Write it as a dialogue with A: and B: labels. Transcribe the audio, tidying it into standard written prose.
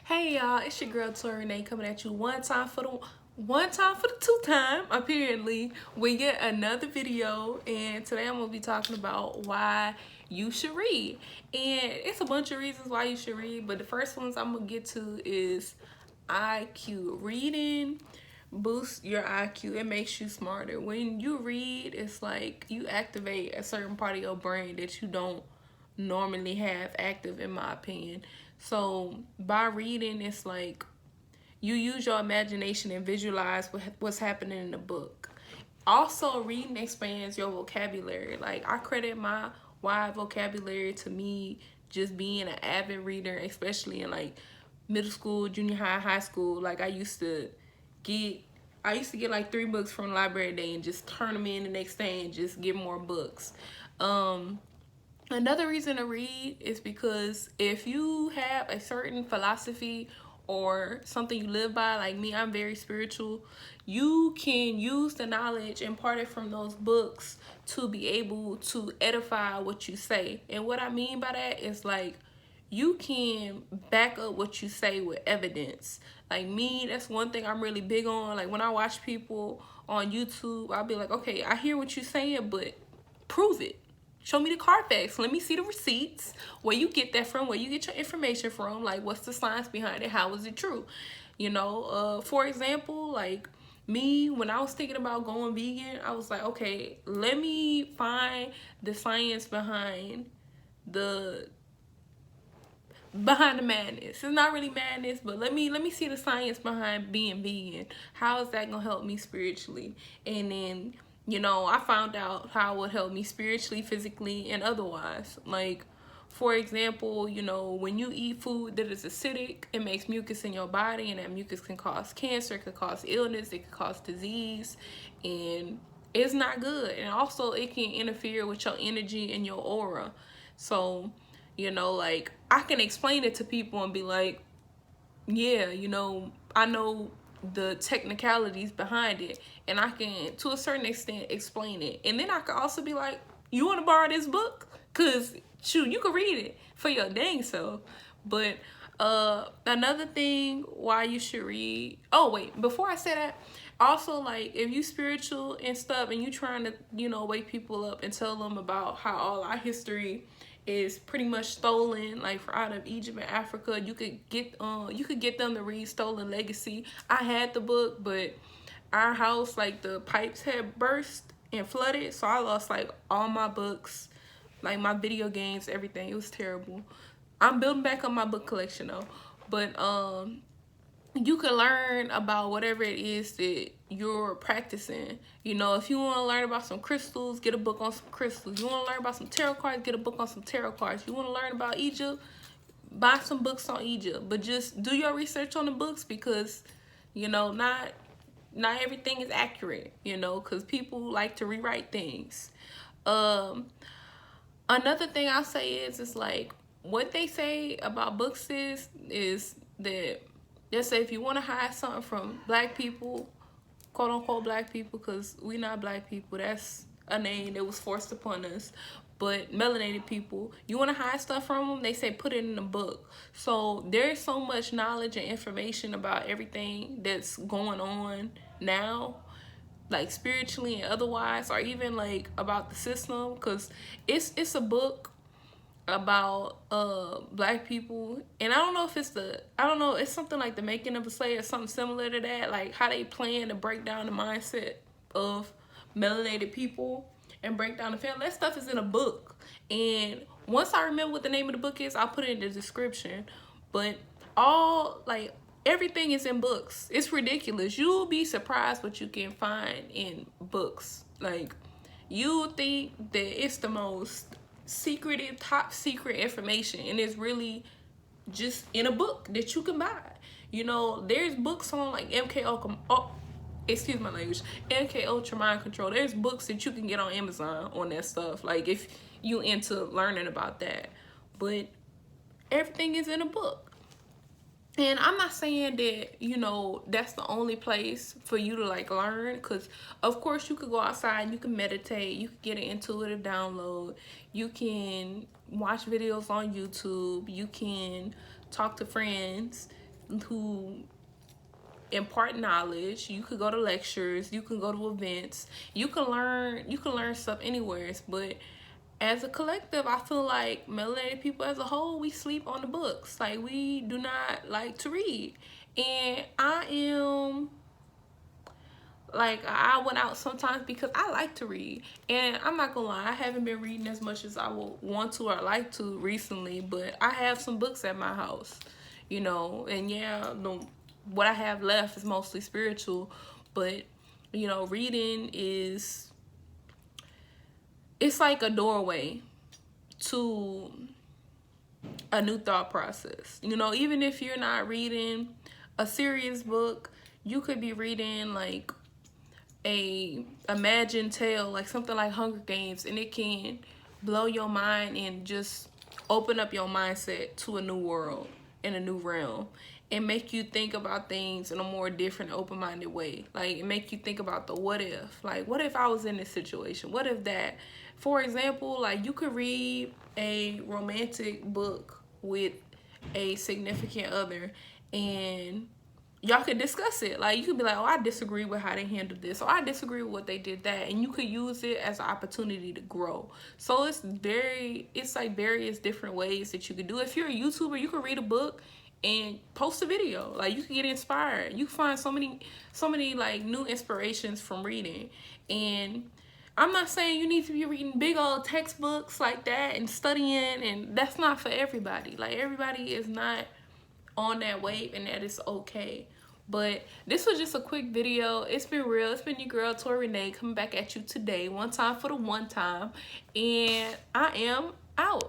A: Hey y'all, it's your girl Tori Renee coming at you one time for the two time, apparently, with yet another video. And today I'm gonna be talking about why you should read. And it's a bunch of reasons why you should read, but the first ones I'm gonna get to is IQ. Reading boosts your IQ. It makes you smarter. When you read, it's like you activate a certain part of your brain that you don't normally have active, in my opinion. So by reading, it's like you use your imagination and visualize what's happening in the book. Also, reading expands your vocabulary. Like, I credit my wide vocabulary to me just being an avid reader, especially in like middle school, junior high, high school. Like, get I used to get like 3 books from the library a day and just turn them in the next day and just get more books. Another reason to read is because if you have a certain philosophy or something you live by, like me, I'm very spiritual, you can use the knowledge imparted from those books to be able to edify what you say. And what I mean by that is like you can back up what you say with evidence. Like me, that's one thing I'm really big on. Like when I watch people on YouTube, I'll be like, okay, I hear what you're saying, but prove it. Show me the Carfax. Let me see the receipts. Where you get that from? Where you get your information from? Like, what's the science behind it? How is it true? For example, like me, when I was thinking about going vegan, I was like, okay, let me find the science the behind the madness. It's not really madness, but let me see the science behind being vegan. How is that gonna help me spiritually? And then I found out how it would help me spiritually, physically, and otherwise. Like, for example, when you eat food that is acidic, it makes mucus in your body, and that mucus can cause cancer, it can cause illness, it can cause disease, and it's not good. And also, it can interfere with your energy and your aura. So, like, I can explain it to people and be like, yeah, I know the technicalities behind it, and I can, to a certain extent, explain it. And then I could also be like, you want to borrow this book? Because, shoot, you can read it for your dang self. But another thing why you should read, oh, wait, before I say that, also, like, if you spiritual and stuff and you trying to, wake people up and tell them about how all our history is pretty much stolen, like out of Egypt and Africa, you could get them to read Stolen Legacy. I had the book, but our house, like, the pipes had burst and flooded, so I lost like all my books, like my video games, everything. It was terrible. I'm building back up my book collection though. But you can learn about whatever it is that you're practicing. If you want to learn about some crystals, get a book on some crystals. You want to learn about some tarot cards, get a book on some tarot cards. You want to learn about Egypt, buy some books on Egypt. But just do your research on the books, because not everything is accurate, because people like to rewrite things. Another thing I'll say is, it's like, what they say about books is that they say if you want to hide something from black people, quote unquote black people, because we not black people, that's a name that was forced upon us, but melanated people, you want to hide stuff from them, they say put it in a book. So there's so much knowledge and information about everything that's going on now, like spiritually and otherwise, or even like about the system, because it's a book about black people, and I don't know if it's something like The Making of a Slave or something similar to that, like how they plan to break down the mindset of melanated people and break down the family. That stuff is in a book, and once I remember what the name of the book is, I'll put it in the description. But everything is in books. It's ridiculous. You'll be surprised what you can find in books. Like, you think that it's the most secretive, top secret information, and it's really just in a book that you can buy. There's books on like excuse my language, MK Ultra Mind Control. There's books that you can get on Amazon on that stuff, like if you into learning about that. But everything is in a book. And I'm not saying that, that's the only place for you to like learn, because of course you could go outside and you can meditate, you can get an intuitive download, you can watch videos on YouTube, you can talk to friends, who impart knowledge. You could go to lectures, you can go to events, you can learn stuff anywhere. But as a collective, I feel like melanated people as a whole, we sleep on the books. Like, we do not like to read. And I am like, I went out sometimes because I like to read. And I'm not gonna lie, I haven't been reading as much as I would want to or like to recently, but I have some books at my house, you know. And yeah, what I have left is mostly spiritual, but you know, reading is, it's like a doorway to a new thought process. You know, even if you're not reading a serious book, you could be reading like a imagined tale, like something like Hunger Games, and it can blow your mind and just open up your mindset to a new world and a new realm, and make you think about things in a more different, open-minded way. Like, make you think about the what if. Like, what if I was in this situation? What if that? For example, like, you could read a romantic book with a significant other, and y'all could discuss it. Like, you could be like, oh, I disagree with how they handled this, or I disagree with what they did that, and you could use it as an opportunity to grow. So it's like various different ways that you could do. If you're a YouTuber, you could read a book and post a video. Like, you can get inspired. You can find so many like new inspirations from reading. And I'm not saying you need to be reading big old textbooks like that and studying, and that's not for everybody. Like, everybody is not on that wave, and that is okay. But this was just a quick video. It's been real. It's been your girl Tori Renee coming back at you today, one time for the one time, and I am out.